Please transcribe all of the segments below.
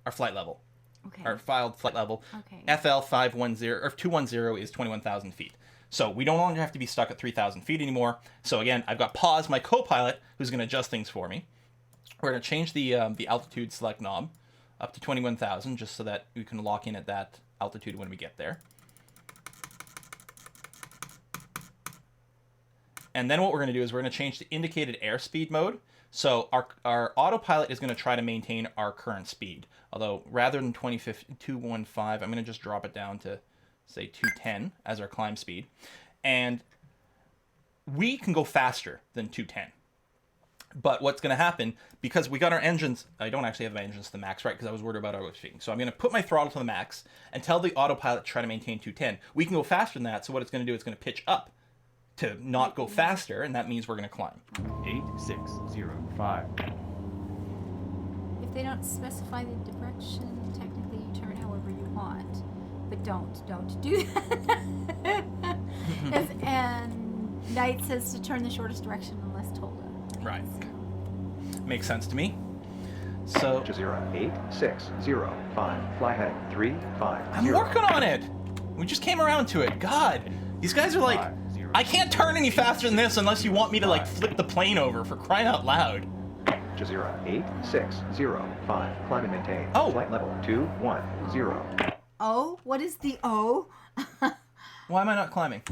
our flight level. Okay. Our filed flight level. Okay. FL 510 or 210 is 21,000 feet. So we no longer have to be stuck at 3,000 feet anymore. So again, I've got Pause, my co-pilot, who's going to adjust things for me. We're going to change the altitude select knob up to 21,000 just so that we can lock in at that altitude when we get there. And then what we're going to do is we're going to change the indicated airspeed mode. So our autopilot is going to try to maintain our current speed. Although rather than 215, I'm going to just drop it down to, say, 210 as our climb speed. And we can go faster than 210. But what's going to happen, because we got our engines, I don't actually have my engines to the max, right, because I was worried about overspeeding. So I'm going to put my throttle to the max and tell the autopilot to try to maintain 210. We can go faster than that, so what it's going to do, it's going to pitch up to not go faster, and that means we're going to climb. 8605. If they don't specify the direction, technically you turn however you want. But don't do that. And Knight says to turn the shortest direction unless told. Right. Makes sense to me. So 8605. Fly head 350. I'm working on it. We just came around to it. God, these guys are like, I can't turn any faster than this unless you want me to like flip the plane over, for crying out loud. 8605. Climb and maintain. Oh. Flight level 210. Oh, what is the O? Why am I not climbing?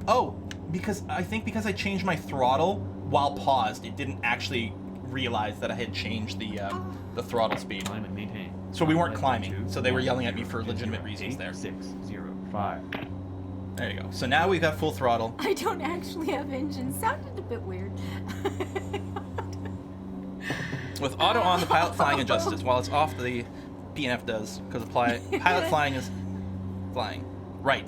Oh, because I changed my throttle while paused, it didn't actually realize that I had changed the throttle speed. Climb and maintain. So we weren't climbing. So they were yelling at me for legitimate reasons there. 8605. There you go. So now we've got full throttle. I don't actually have engines. Sounded a bit weird. With auto on, the pilot flying adjusts. While it's off, the PNF does, because the pilot flying is flying. Right.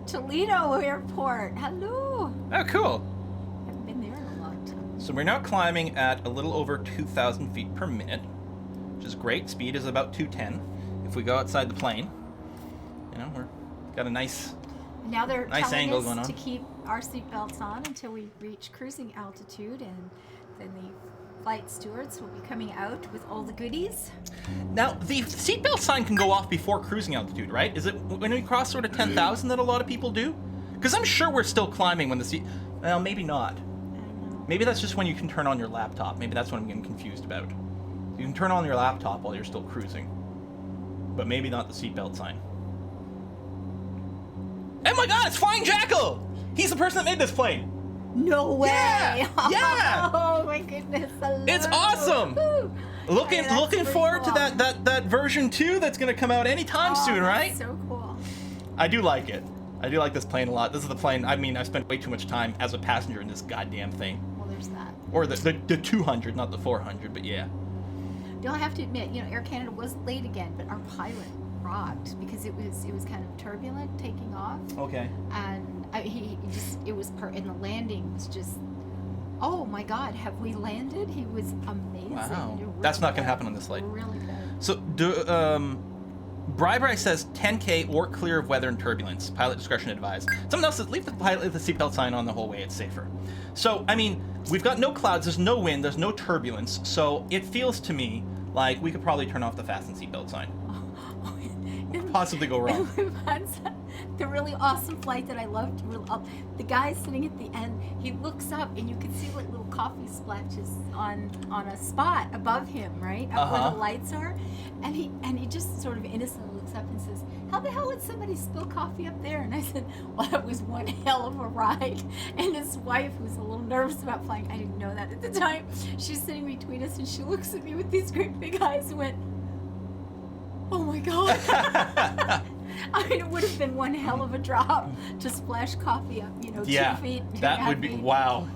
Toledo Airport. Hello. Oh, cool. Haven't been there in a long time. So we're now climbing at a little over 2,000 feet per minute, which is great. Speed is about 210. If we go outside the plane, you know, we're got a nice Now they're Nice telling angle us going on. to keep our seatbelts on until we reach cruising altitude, and then the flight stewards will be coming out with all the goodies. Now, the seatbelt sign can go off before cruising altitude, right? Is it when we cross sort of 10,000 that a lot of people do? Because I'm sure we're still climbing when the well, maybe not. I don't know. Maybe that's just when you can turn on your laptop. Maybe that's what I'm getting confused about. You can turn on your laptop while you're still cruising. But maybe not the seatbelt sign. Oh my god, it's Flying Jackal! He's the person that made this plane! No way! Yeah! Yeah! Oh my goodness! Hello. It's awesome! Woo. Looking That's looking pretty forward cool. to that version 2 that's gonna come out anytime Oh, soon, that's right? So cool. I do like it. I do like this plane a lot. This is the plane, I mean, I've spent way too much time as a passenger in this goddamn thing. Well, there's that. Or the 200, not the 400, but yeah. You'll have to admit, you know, Air Canada was late again, but our pilot rocked because it was kind of turbulent taking off, Okay. and and the landing was just, oh my God, have we landed? He was amazing. Wow. Really That's not gonna good. happen on this flight. Really good. So, Bri says 10K or clear of weather and turbulence. Pilot discretion advised. Someone else says leave the seatbelt sign on the whole way. It's safer. So, I mean, we've got no clouds. There's no wind. There's no turbulence. So it feels to me like we could probably turn off the fasten seatbelt sign. Possibly go wrong. We've had the really awesome flight that I loved. The guy sitting at the end, he looks up and you can see like little coffee splashes on a spot above him, right? Up where the lights are. And he just sort of innocently looks up and says, how the hell did somebody spill coffee up there? And I said, well, it was one hell of a ride. And his wife, who's a little nervous about flying, I didn't know that at the time, she's sitting between us and she looks at me with these great big eyes and went, oh my God. I mean, it would have been one hell of a drop to splash coffee up, 2 feet. That would be, wow.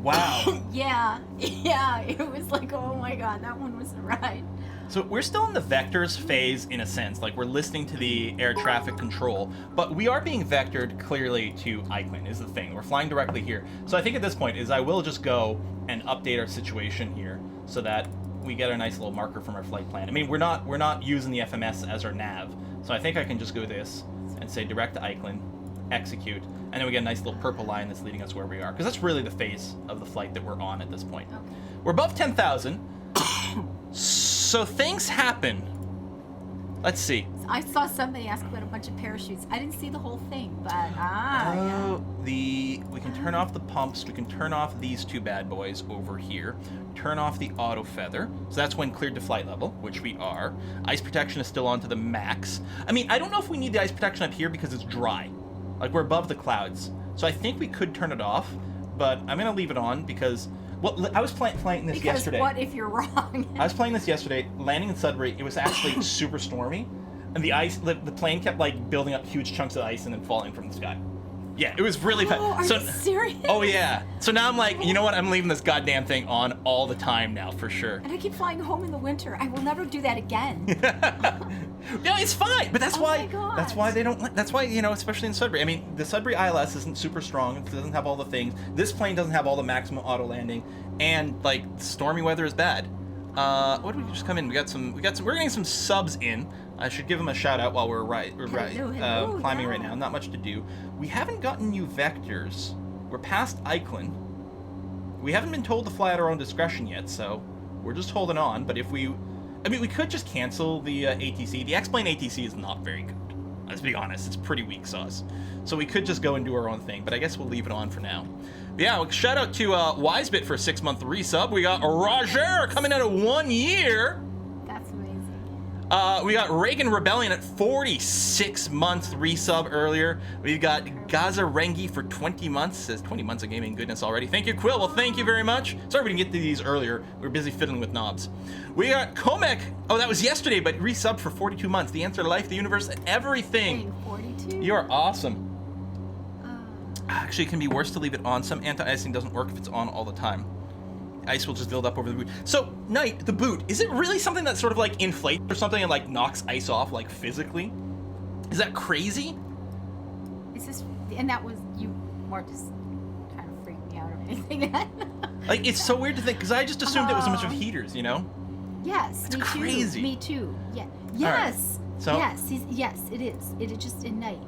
Wow. Yeah, it was like, oh my God, that one was a ride. So we're still in the vectors phase in a sense, like we're listening to the air traffic control, but we are being vectored clearly to Eichmann is the thing. We're flying directly here. So I think at this point is I will just go and update our situation here so that we get a nice little marker from our flight plan. I mean, we're not using the FMS as our nav, so I think I can just go this and say direct to Eichmann, execute, and then we get a nice little purple line that's leading us where we are, because that's really the phase of the flight that we're on at this point. Okay. We're above 10,000, So things happen. Let's see. I saw somebody ask about a bunch of parachutes. I didn't see the whole thing, but We can turn off the pumps. We can turn off these two bad boys over here. Turn off the auto feather. So that's when cleared to flight level, which we are. Ice protection is still on to the max. I mean, I don't know if we need the ice protection up here because it's dry. Like, we're above the clouds. So I think we could turn it off, but I'm going to leave it on because... Well, I was playing this yesterday. What if you're wrong? I was playing this yesterday, landing in Sudbury. It was actually super stormy, and the plane kept like building up huge chunks of ice and then falling from the sky. Yeah, it was really bad. Are you serious? Oh yeah. So now I'm like, you know what? I'm leaving this goddamn thing on all the time now for sure. And I keep flying home in the winter. I will never do that again. No, it's fine. But that's why. My God. That's why they don't. That's why, you know, especially in Sudbury. I mean, the Sudbury ILS isn't super strong. It doesn't have all the things. This plane doesn't have all the maximum auto landing, and like stormy weather is bad. What did we just come in? We're getting some subs in. I should give them a shout out while we're climbing right now. Not much to do. We haven't gotten new vectors. We're past Eichlin. We haven't been told to fly at our own discretion yet, so we're just holding on. But if we could just cancel the ATC. The X-Plane ATC is not very good. Let's be honest, it's pretty weak sauce. So we could just go and do our own thing, but I guess we'll leave it on for now. But yeah, shout out to CYYZ for a 6-month resub. We got Roger coming out of 1 year. That's amazing. We got Reagan Rebellion at 46 months resub earlier. We've got Gaza Rengi for 20 months. Says 20 months of gaming goodness already. Thank you, Quill. Well, thank you very much. Sorry we didn't get to these earlier. We were busy fiddling with knobs. We got Komek. Oh, that was yesterday, but resub for 42 months. The answer to life, the universe, and everything. 42. You're awesome. Actually, it can be worse to leave it on. Some anti-icing doesn't work if it's on all the time. Ice will just build up over the boot. So, Knight, the boot, is it really something that sort of like inflates or something and like knocks ice off like physically? Is that crazy? Is this, and that was, you weren't just trying to freak me out or anything. Like, it's so weird to think, because I just assumed it was a bunch of heaters, you know? Yes, It's me crazy. too. Me too. Yeah. All Yes. right. So, Yes, it is. It is just in night.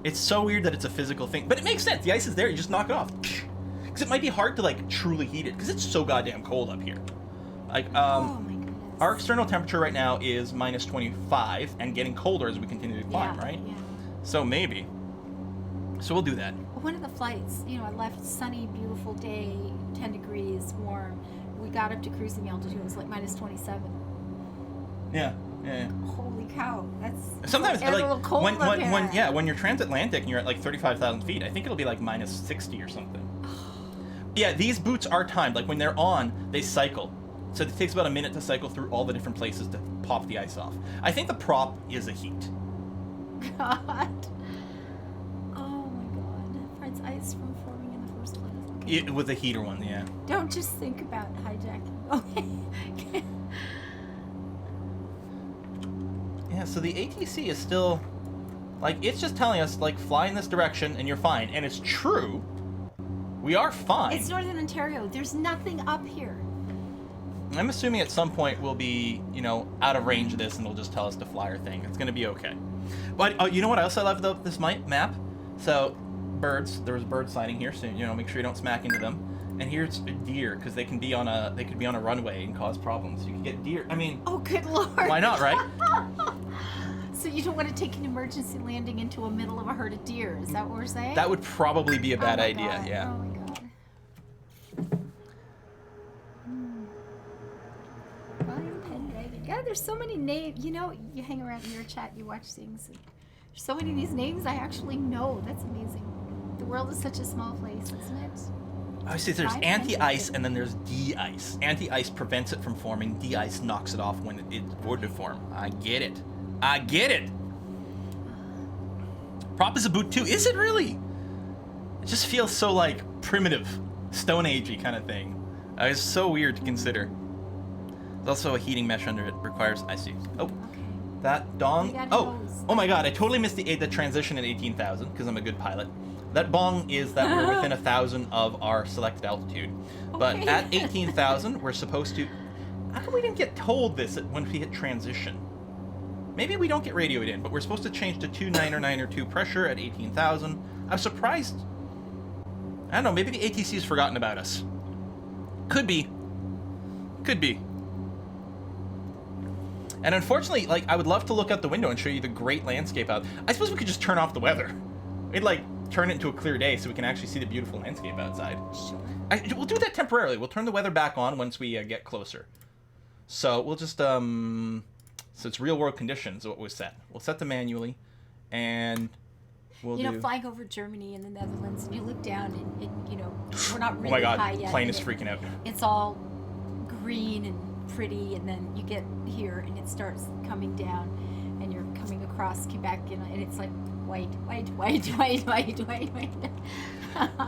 It's so weird that it's a physical thing, but it makes sense. The ice is there, you just knock it off. Because it might be hard to like truly heat it, because it's so goddamn cold up here. Like, Oh my goodness. our external temperature right now is minus 25 and getting colder as we continue to climb, right? Yeah. So maybe. So we'll do that. One of the flights, I left sunny, beautiful day, 10 degrees, warm. We got up to cruising altitude. It was like minus 27. Yeah. Holy cow! That's Sometimes a little like cold up here. when you're transatlantic and you're at like 35,000 feet, I think it'll be like minus 60 or something. Yeah, these boots are timed. Like when they're on, they cycle. So it takes about a minute to cycle through all the different places to pop the ice off. I think the prop is a heat. God. Oh my God! Prevents ice from forming in the first place. Okay. It was a heater one, yeah. Don't just think about hijacking. Okay. Yeah, so the ATC is still, like, it's just telling us, like, fly in this direction and you're fine. And it's true. We are fine. It's Northern Ontario. There's nothing up here. I'm assuming at some point we'll be, out of range of this and it'll just tell us to fly our thing. It's going to be okay. But you know what else I love about this map? So, birds. There was a bird sighting here, so, make sure you don't smack into them. And here's a deer, because they could be on a runway and cause problems. You can get deer. I mean, Oh, good Lord. why not, right? So you don't want to take an emergency landing into the middle of a herd of deer? Is that what we're saying? That would probably be a bad Oh my idea, God. yeah. Oh my God. Ryan Pendragon. God, there's so many names. You hang around in your chat, you watch things. And there's so many of these names I actually know. That's amazing. The world is such a small place, isn't it? I see there's anti-ice and then there's de-ice. Anti-ice prevents it from forming. De-ice knocks it off when it's bored to form. I get it. Prop is a boot too. Is it really? It just feels so like primitive, Stone Agey kind of thing. It's so weird to consider. There's also a heating mesh under it. Requires. I see. Oh, Okay. that dong. We got Oh, hose. oh my God! I totally missed the transition at 18,000 because I'm a good pilot. That bong is that we're within 1,000 of our selected altitude. But Okay. at 18,000, we're supposed to... How come we didn't get told this when we hit transition? Maybe we don't get radioed in, but we're supposed to change to 2 pressure at 18,000. I'm surprised. I don't know, maybe the ATC's forgotten about us. Could be. And unfortunately, like, I would love to look out the window and show you the great landscape out. I suppose we could just turn off the weather. We'd, like, turn it into a clear day so we can actually see the beautiful landscape outside. Sure. We'll do that temporarily. We'll turn the weather back on once we get closer. So we'll just, so it's real world conditions what we set. We'll set them manually, and we'll You know, flying over Germany and the Netherlands, and you look down and you know, we're not really oh my God, high yet. plane is freaking out. It's all green and pretty, and then you get here and it starts coming down, and you're coming across Quebec, and it's like white.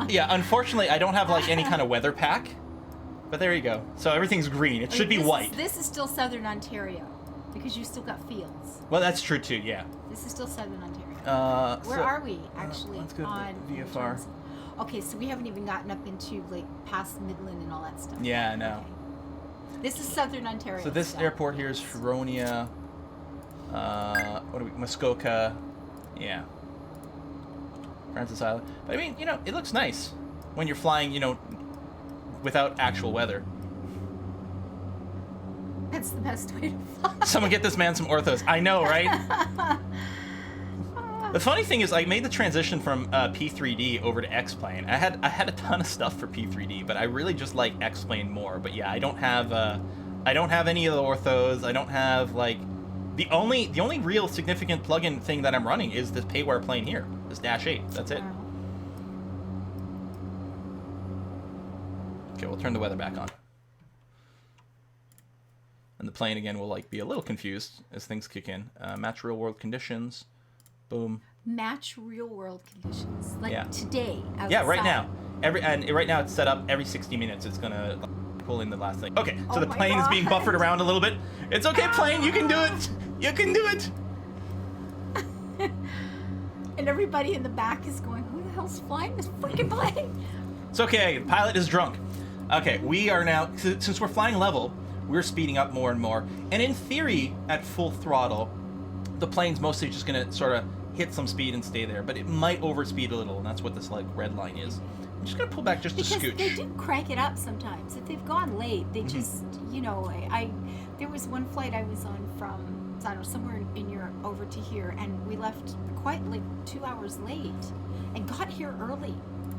Yeah, unfortunately, I don't have like any kind of weather pack, but there you go. So everything's green. It should be white. This is still southern Ontario, because you still got fields. Well, that's true too. Yeah. This is still southern Ontario. Where are we actually? Let's go to on VFR. Okay, so we haven't even gotten up into like past Midland and all that stuff. Yeah, I know. Okay. This is southern Ontario. So this airport here is Huronia, Muskoka, yeah, Francis Island. But I mean, you know, it looks nice when you're flying, you know, without actual weather. That's the best way to fly. Someone get this man some orthos. I know, right? The funny thing is, I made the transition from P3D over to X-Plane. I had a ton of stuff for P3D, but I really just like X-Plane more. But yeah, I don't have any of the orthos. I don't have like the only real significant plugin thing that I'm running is this Payware plane here, this Dash 8. That's it. Okay, we'll turn the weather back on. And the plane again will like be a little confused as things kick in. Match real world conditions. Boom. Match real world conditions, like yeah. today. Outside. Yeah, right now. Right now it's set up every 60 minutes. It's gonna pull in the last thing. Okay, so the plane is being buffered around a little bit. It's okay, plane. You can do it. You can do it. And everybody in the back is going, "Who the hell's flying this freaking plane?" It's okay. The pilot is drunk. Okay, we are now since we're flying level, we're speeding up more and more. And in theory, at full throttle, the plane's mostly just gonna sort of hit some speed and stay there, but it might overspeed a little, and that's what this like red line is. I'm just gonna pull back just a scooch. Because they do crank it up sometimes. If they've gone late, they just, you know, there was one flight I was on from, I don't know, somewhere in Europe over to here, and we left quite like 2 hours late and got here early.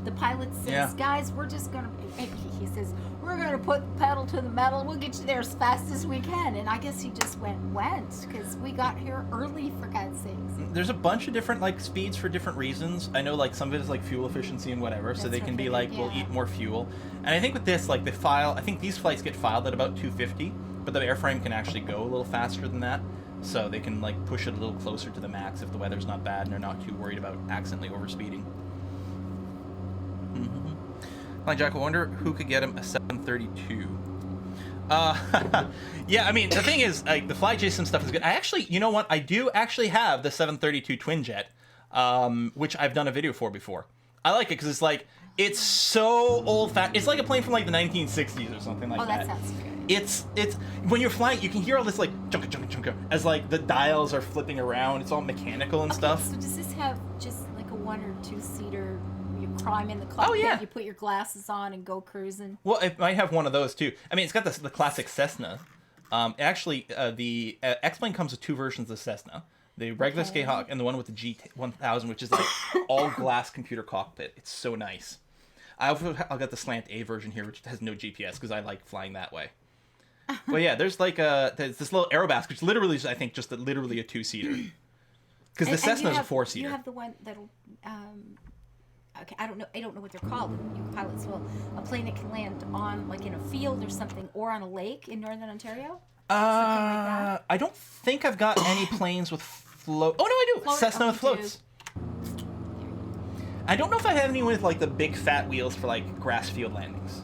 The pilot says, "Guys, we're just gonna," he says, "we're gonna put pedal to the metal. We'll get you there as fast as we can." And I guess he just went because we got here early, for God's sakes. There's a bunch of different like speeds for different reasons. I know like some of it is like fuel efficiency and whatever, so they can be like, we'll eat more fuel. And I think with this, like I think these flights get filed at about 250, but the airframe can actually go a little faster than that. So they can like push it a little closer to the max if the weather's not bad and they're not too worried about accidentally overspeeding. Like Jack, I wonder who could get him a 732. Yeah, I mean, the thing is, like, the FlyJSim stuff is good. I actually, you know what? I do actually have the 732 twin jet, which I've done a video for before. I like it because it's like, it's so old-fashioned. It's like a plane from like the 1960s or something like that. Oh, that sounds good. It's when you're flying, you can hear all this like chunka as like the dials are flipping around. It's all mechanical and stuff. So does this have just like a 1 or 2 seater? You climb in the cockpit, oh, yeah. You put your glasses on and go cruising. Well, it might have one of those too. I mean, it's got the classic Cessna. Actually, the X-Plane comes with 2 versions of Cessna. The regular Skyhawk and the one with the G1000, which is like all glass computer cockpit. It's so nice. I'll get the Slant A version here, which has no GPS because I like flying that way. But yeah, there's like there's this little Aerobask, which literally is, I think, just literally a 2-seater. Because the Cessna is a 4-seater. You have the one that'll. Okay, I don't know what they're called. You pilots will a plane that can land on like in a field or something, or on a lake in northern Ontario. I don't think I've got any planes with float. Oh no, I do. Cessna with floats. I don't know if I have any with like the big fat wheels for like grass field landings.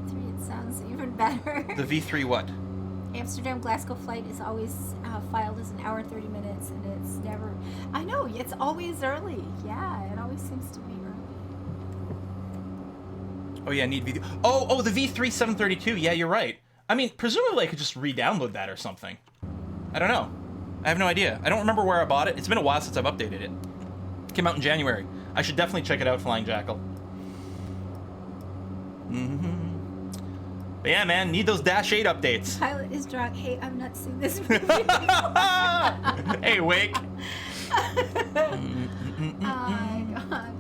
V3, it sounds even better. The V3 what? Amsterdam Glasgow flight is always filed as an hour and 30 minutes, and it's never. I know it's always early. Yeah, it always seems to be early. Oh yeah, need V3. Oh, the V3 732. Yeah, you're right. I mean, presumably I could just re-download that or something. I don't know. I have no idea. I don't remember where I bought it. It's been a while since I've updated it. It came out in January. I should definitely check it out, Flying Jackal. But yeah, man, need those Dash 8 updates. Pilot is drunk. Hey, I'm not seeing this movie. Hey, Wake. Oh my god.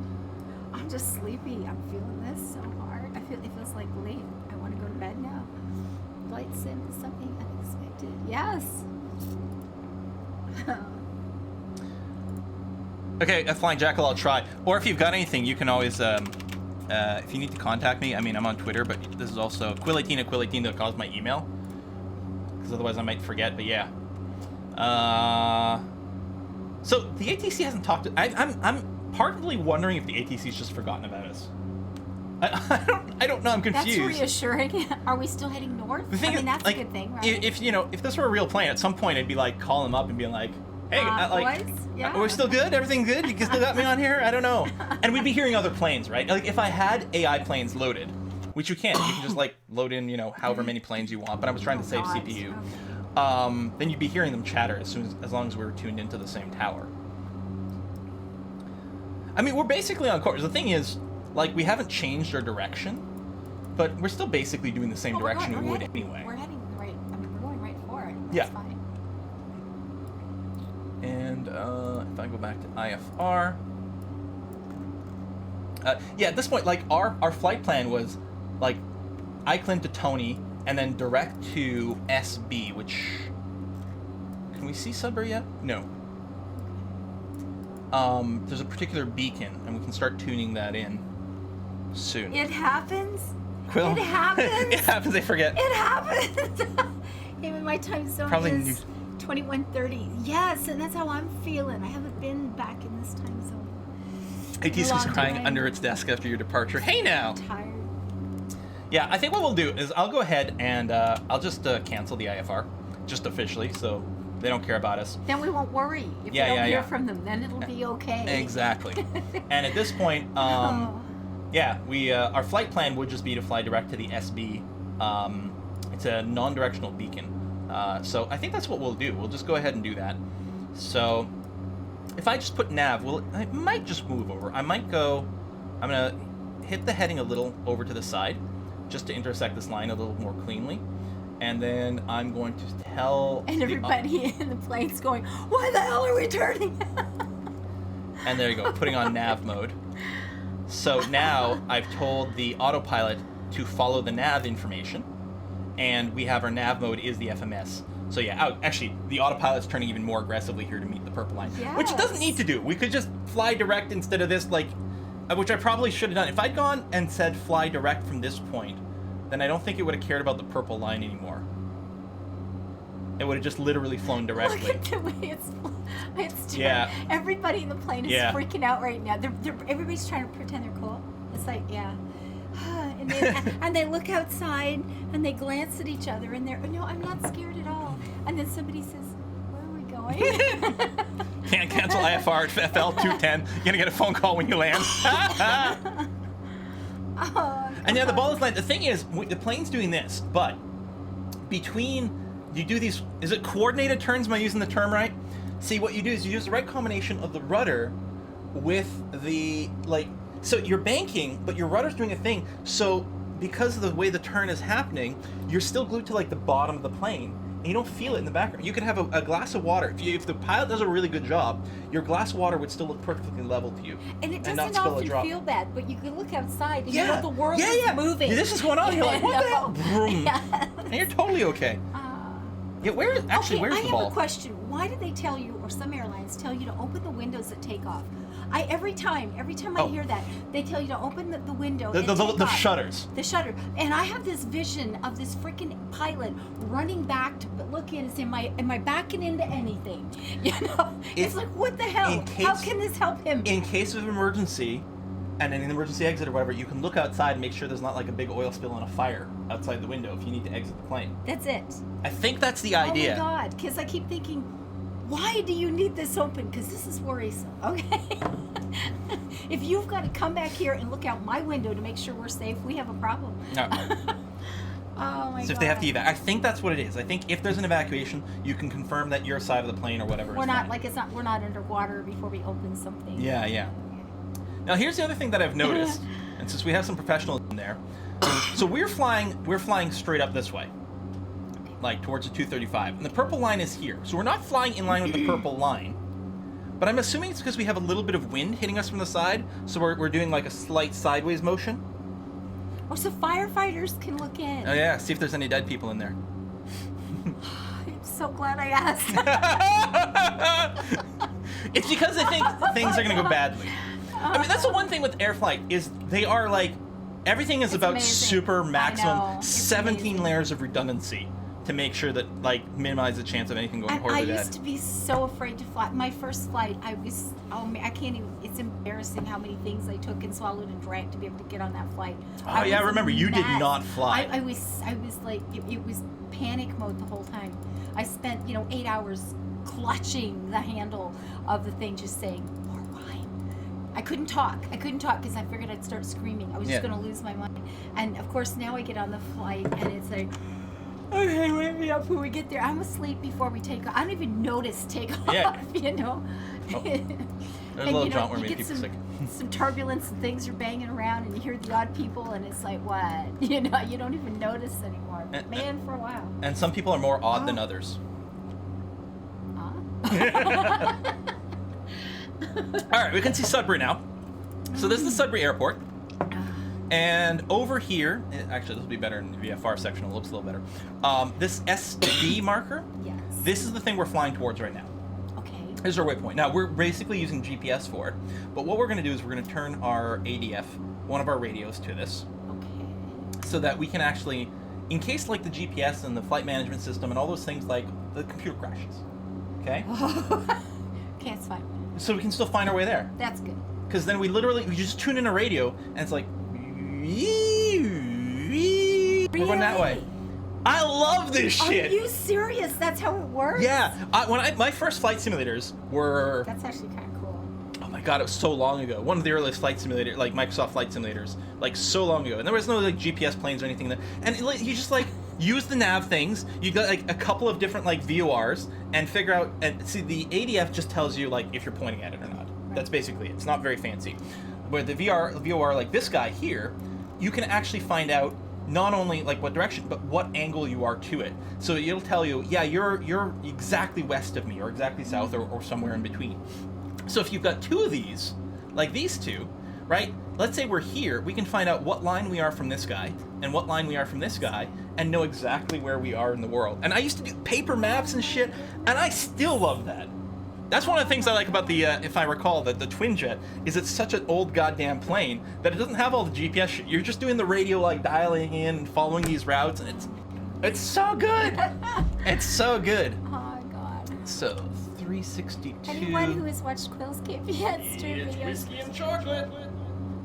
I'm just sleepy. I'm feeling this so hard. It feels like late. I want to go to bed now. FlyJSim is something unexpected. Yes. Okay, Flying Jackal, I'll try. Or if you've got anything, you can always, if you need to contact me, I mean, I'm on Twitter, but this is also quill18@quill18.com is my email. Because otherwise I might forget, but yeah. So the ATC hasn't talked to... I'm partly wondering if the ATC's just forgotten about us. I don't know, I'm confused. That's reassuring. Are we still heading north? The thing is, that's like, a good thing, right? If this were a real plane, at some point I'd be like, call them up and be like, hey, boys? Yeah. we're still good? Everything good? You still got me on here? I don't know. And we'd be hearing other planes, right? Like, if I had AI planes loaded, which you can't. You can just, like, load in, however many planes you want, but I was trying to save CPU. Then you'd be hearing them chatter as long as we were tuned into the same tower. I mean, we're basically on course. The thing is, like, we haven't changed our direction, but we're still basically doing the same direction we would anyway. We're heading right. I mean, we're going right for it. That's Yeah. fine. And if I go back to IFR, yeah, at this point, like, our flight plan was, like, Eichland to Tony, and then direct to SB, which... Can we see Sudbury yet? No. There's a particular beacon, and we can start tuning that in soon. It happens. Quill? It happens. It happens, I forget. It happens. Even my time zone Probably is 21:30. Yes, and that's how I'm feeling. I haven't been back in this time zone. ATC's Long crying time. under its desk after your departure. Hey now! I'm tired. Yeah, I think what we'll do is I'll go ahead and I'll just cancel the IFR, just officially, so they don't care about us. Then we won't worry if we don't hear from them. Then it'll be okay. Exactly. And at this point, yeah, we our flight plan would just be to fly direct to the SB. It's a non-directional beacon. So I think that's what we'll do. We'll just go ahead and do that. So if I just put nav, I might just move over. I'm gonna hit the heading a little over to the side, just to intersect this line a little more cleanly. And then I'm going to tell... And everybody in the plane's going, why the hell are we turning? And there you go, putting on nav mode. So now I've told the autopilot to follow the nav information, and we have our nav mode is the FMS. So yeah, actually, the autopilot's turning even more aggressively here to meet the purple line, which it doesn't need to do. We could just fly direct instead of this, like, which I probably should have done. If I'd gone and said fly direct from this point, then I don't think it would have cared about the purple line anymore. It would have just literally flown directly. Look at the way it's yeah. Everybody in the plane is freaking out right now. Everybody's trying to pretend they're cool. It's like, yeah. And they look outside and they glance at each other and they're, no, I'm not scared at all. And then somebody says, where are we going? Can't cancel IFR at FL 210. You're gonna get a phone call when you land. And yeah, the ball is land. The thing is, the plane's doing this, but between you do these, is it coordinated turns? Am I using the term right? See, what you do is you use the right combination of the rudder with the, like, so you're banking, but your rudder's doing a thing. So because of the way the turn is happening, you're still glued to, like, the bottom of the plane, and you don't feel it in the background. You could have a glass of water. If the pilot does a really good job, your glass of water would still look perfectly level to you. And it doesn't often feel bad, but you can look outside and you know the world is moving. This is going on. You're like, what the hell? Vroom. And you're totally okay. Yeah, where's the ball? I have a question. Why do they tell you, or some airlines tell you to open the windows at takeoff? Every time I hear that, they tell you to open the window. The shutters. The shutter. And I have this vision of this freaking pilot running back to look in and say, am I backing into anything? You know, it's like, what the hell? How can this help him? In case of emergency, and in an emergency exit or whatever, you can look outside and make sure there's not like a big oil spill on a fire outside the window if you need to exit the plane. That's it. I think that's the idea. Oh my God, because I keep thinking, why do you need this open? Because this is worrisome, okay? If you've got to come back here and look out my window to make sure we're safe, we have a problem. No. Oh my God. So if they have to evac, I think that's what it is. I think if there's an evacuation, you can confirm that your side of the plane or whatever we're not fine. We're not underwater before we open something. Yeah. Now here's the other thing that I've noticed. And since we have some professionals in there, so we're flying straight up this way, like towards the 235, and the purple line is here. So we're not flying in line with the purple line, but I'm assuming it's because we have a little bit of wind hitting us from the side, so we're doing like a slight sideways motion. Oh, so firefighters can look in. Oh yeah, see if there's any dead people in there. I'm so glad I asked. It's because I think things are gonna go badly. I mean, that's the one thing with air flight is they are like, everything is about amazing. super maximum I know. It's 17 amazing. layers of redundancy to make sure that like minimize the chance of anything going I horribly used bad. to be so afraid to fly. My first flight, I can't even, it's embarrassing how many things I took and swallowed and drank to be able to get on that flight. Oh yeah, I was remember a you did mess. not fly. I was like, it was panic mode the whole time. I spent, 8 hours clutching the handle of the thing, just saying, more wine. I couldn't talk because I figured I'd start screaming. I was just Yeah. going to lose my mind. And of course, now I get on the flight and it's like, okay, wake me up when we get there. I'm asleep before we take off. I don't even notice takeoff, Yeah. Oh. There's a little jaunt where you made get people sick. some turbulence and things are banging around and you hear the odd people and it's like, what? You don't even notice anymore. But man, for a while. And some people are more odd than others. Huh? All right, we can see Sudbury now. So this is the Sudbury Airport. And over here, actually this will be better in the VFR section, it looks a little better. This SB marker, Yes. this is the thing we're flying towards right now. Okay. Here's our waypoint. Now, we're basically using GPS for it, but what we're going to do is we're going to turn our ADF, one of our radios, to this, Okay. so that we can actually, in case like the GPS and the flight management system and all those things, like the computer crashes, okay? Okay, it's fine. So we can still find our way there. That's good. Because then we just tune in a radio, and it's like, we're going that way. Really? I love this shit. Are you serious? That's how it works? Yeah, my first flight simulators were, That's actually kind of cool. oh my god, it was so long ago. One of the earliest flight simulators, like Microsoft flight simulators, like so long ago. And there was no like GPS planes or anything. And you just like use the nav things. You got like a couple of different like VORs and figure out, and see the ADF just tells you like if you're pointing at it or not. Right. That's basically it. It's not very fancy. Where the VOR like this guy here, you can actually find out not only like what direction, but what angle you are to it. So it'll tell you, yeah, you're exactly west of me, or exactly south, or somewhere in between. So if you've got two of these, like these two, right? Let's say we're here, we can find out what line we are from this guy, and what line we are from this guy, and know exactly where we are in the world. And I used to do paper maps and shit, and I still love that. That's one of the things I like about the, if I recall, the twin jet, is it's such an old goddamn plane that it doesn't have all the GPS shit. You're just doing the radio, like dialing in and following these routes, and it's so good. It's so good. Oh, God. So 362. Anyone who has watched Quill's KPN stream It's videos. whiskey and chocolate.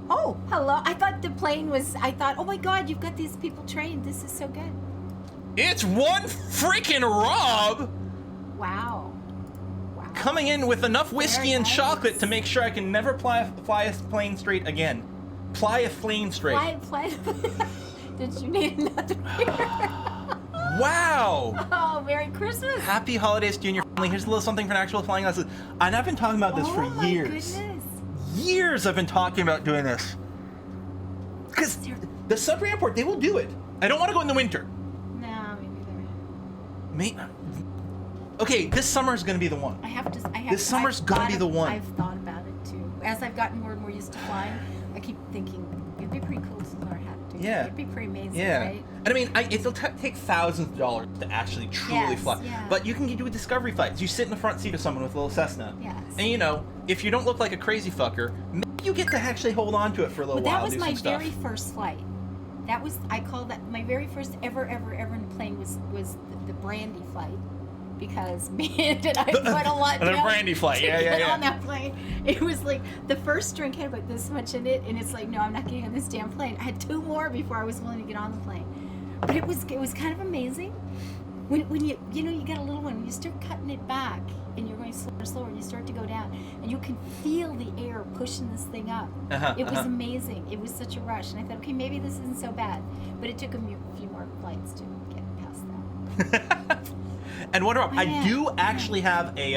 Oh, hello. I thought the plane was, oh my God, you've got these people trained. This is so good. It's one freaking Rob Wow. Wow. coming in with enough whiskey Very and nice. chocolate to make sure I can never fly a plane straight again. Ply a plane straight. Fly. Did you need another beer? Wow. Oh, Merry Christmas. Happy holidays to you and your family. Here's a little something for an actual flying lesson. And I've been talking about this for my years. Goodness. Years I've been talking about doing this. Because the Sudbury Airport, they will do it. I don't want to go in the winter. No, me neither. Okay, this summer is going to be the one. This summer's gonna be the one. I've thought about it too. As I've gotten more and more used to flying, I keep thinking it'd be pretty cool to learn how to do. Yeah. It'd be pretty amazing, Yeah. right? And I mean, it'll take thousands of dollars to actually truly Yes, fly. yeah. But you can do discovery flights. You sit in the front seat of someone with a little Cessna. Yes. And if you don't look like a crazy fucker, maybe you get to actually hold on to it for a little But while. that was do my some stuff. very first flight. I call that my very first ever in a plane was the Brandy flight. Because man, did I put a lot The down Brandy flight, to yeah, get yeah. on that plane. It was like the first drink had about this much in it, and it's like, no, I'm not getting on this damn plane. I had 2 more before I was willing to get on the plane. But it was kind of amazing when you got a little one, when you start cutting it back and you're going slower and slower, and you start to go down, and you can feel the air pushing this thing up. It was amazing. It was such a rush, and I thought, okay, maybe this isn't so bad. But it took a few more flights to get past that. And what about, I Yeah. do actually have a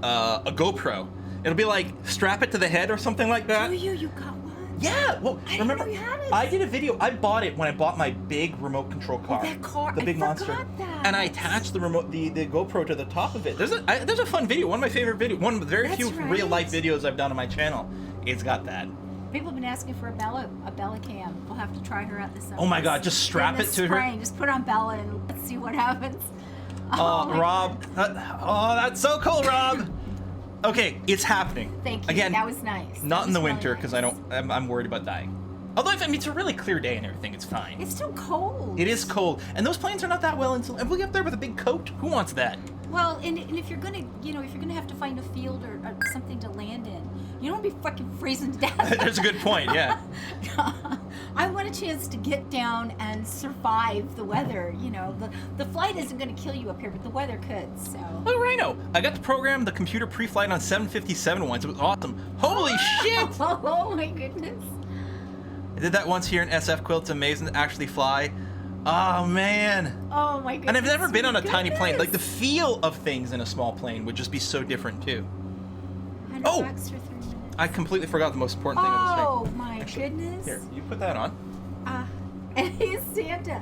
GoPro. It'll be like strap it to the head or something like that. Oh, you got one? Yeah, well, I didn't remember, know you had it. I did a video. I bought it when I bought my big remote control car. That car, the big I monster. forgot that. And I attached the remote, the GoPro to the top of it. There's a fun video. One of my favorite videos. One of the very That's few right. real life videos I've done on my channel. It's got that. People have been asking for a Bella cam. We'll have to try her out this summer. Oh my God, just strap In it the to her. spring, just put on Bella and let's see what happens. my Rob. That's so cool, Rob. Okay, it's happening. Thank you. Again, that was nice. not That in the was really winter because nice. I'm worried about dying. Although I mean it's a really clear day and everything, it's fine. It's still cold. It is cold, and those planes are not that well insulated. And we up there with a big coat. Who wants that? Well, and if you're gonna, if you're gonna have to find a field or something to land in, you don't want to be fucking freezing to death. There's a good point. Yeah. I want a chance to get down and survive the weather. The flight isn't gonna kill you up here, but the weather could. So. Oh, Rhino! I got to program the computer pre-flight on 757 once. It was awesome. Holy shit! Oh my goodness. I did that once here in SF Quill. It's amazing to actually fly. Oh man. Oh my goodness. And I've never been on a tiny plane. Like the Goodness. feel of things in a small plane would just be so different too. $100 Oh! for 3 minutes. I completely forgot the most important thing on the Oh screen. my goodness. Here, you put that on. And he's Santa.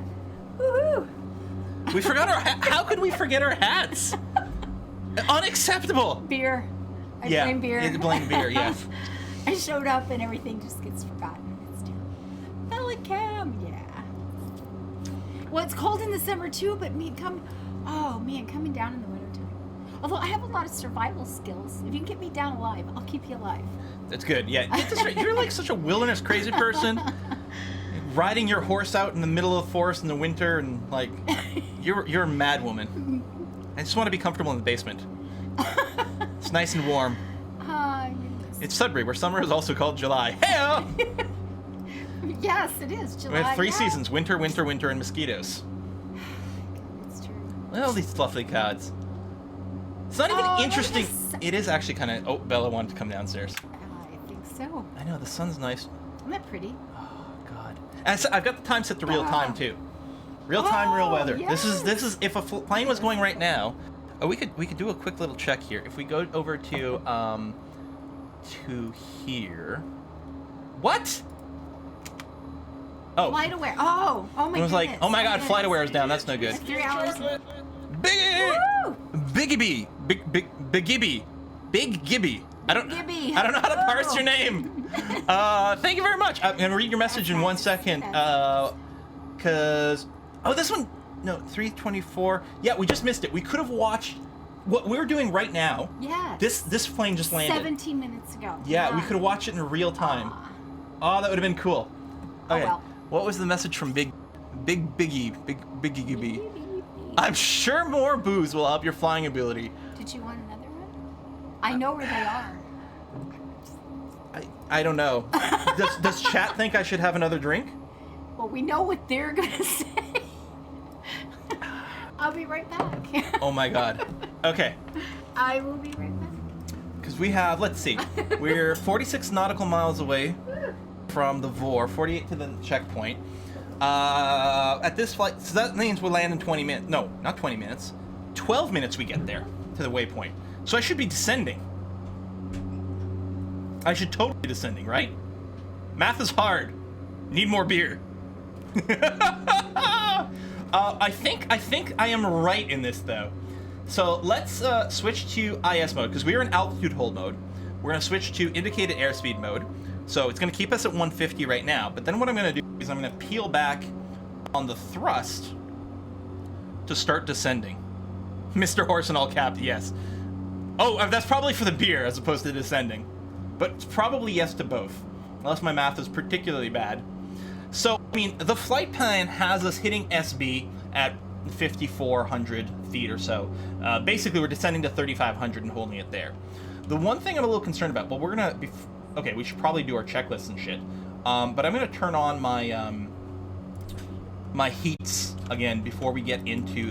Woohoo! We forgot our how could we forget our hats? Unacceptable. Beer. I Yeah, blame beer. you blame beer, yes. I showed up and everything just gets forgotten. It's terrible. Pelicam, yeah. Well, it's cold in the summer too, but coming down in the wintertime. Although I have a lot of survival skills. If you can get me down alive, I'll keep you alive. That's good. Yeah, get this right. You're like such a wilderness crazy person, riding your horse out in the middle of the forest in the winter, and like you're a mad woman. I just want to be comfortable in the basement. It's nice and warm. Goodness. It's Sudbury, where summer is also called July. Hey! Yes, it is. July. We have 3 yeah. seasons: winter, winter, winter, and mosquitoes. It's true. Look at all these fluffy clouds. It's not even Oh, look at interesting. this. It is actually kind of. Oh, Bella wanted to come downstairs. I think so. I know the sun's nice. Isn't that pretty? Oh God! And so I've got the time set to real time too. Real time, real Oh, weather. yes. This is if a plane was going right now. Oh, we could do a quick little check here. If we go over to here. What? Oh. Flight aware. Oh my It was like, goodness. oh my God, goodness. flight aware is down. That's no good. 3 hours. Big Woo! Biggie Big Gibby. Big Gibby. I don't Gibby. know how to parse Hello. your name. Thank you very much. I'm gonna read your message in 1 second. Cause this one, no, 324. Yeah, we just missed it. We could have watched what we're doing right now. Yes. This plane just landed. 17 minutes ago. Yeah, we could have watched it in real time. Oh, that would have been cool. Oh, Okay. well. What was the message from Biggie Gibby? I'm sure more booze will help your flying ability. Did you want another one? I know where they are. I don't know. Does chat think I should have another drink? Well, we know what they're gonna say. I'll be right back. Oh my God. Okay. I will be right back. Because we have, let's see, we're 46 nautical miles away from the VOR, 48 to the checkpoint. At this flight, so that means we'll land in 20 minutes. No, not 20 minutes. 12 minutes we get there to the waypoint. So I should be descending. I should totally be descending, right? Math is hard. Need more beer. I think I am right in this though. So let's switch to IS mode because we are in altitude hold mode. We're gonna switch to indicated airspeed mode. So it's gonna keep us at 150 right now. But then what I'm gonna do is I'm gonna peel back on the thrust to start descending. Mr. Horse in all caps, yes. Oh, that's probably for the beer as opposed to descending. But it's probably yes to both, unless my math is particularly bad. So, I mean, the flight plan has us hitting SB at 5,400 feet or so. Basically, we're descending to 3,500 and holding it there. The one thing I'm a little concerned about, well, we're gonna be, okay, we should probably do our checklist and shit. But I'm gonna turn on my my heats again before we get into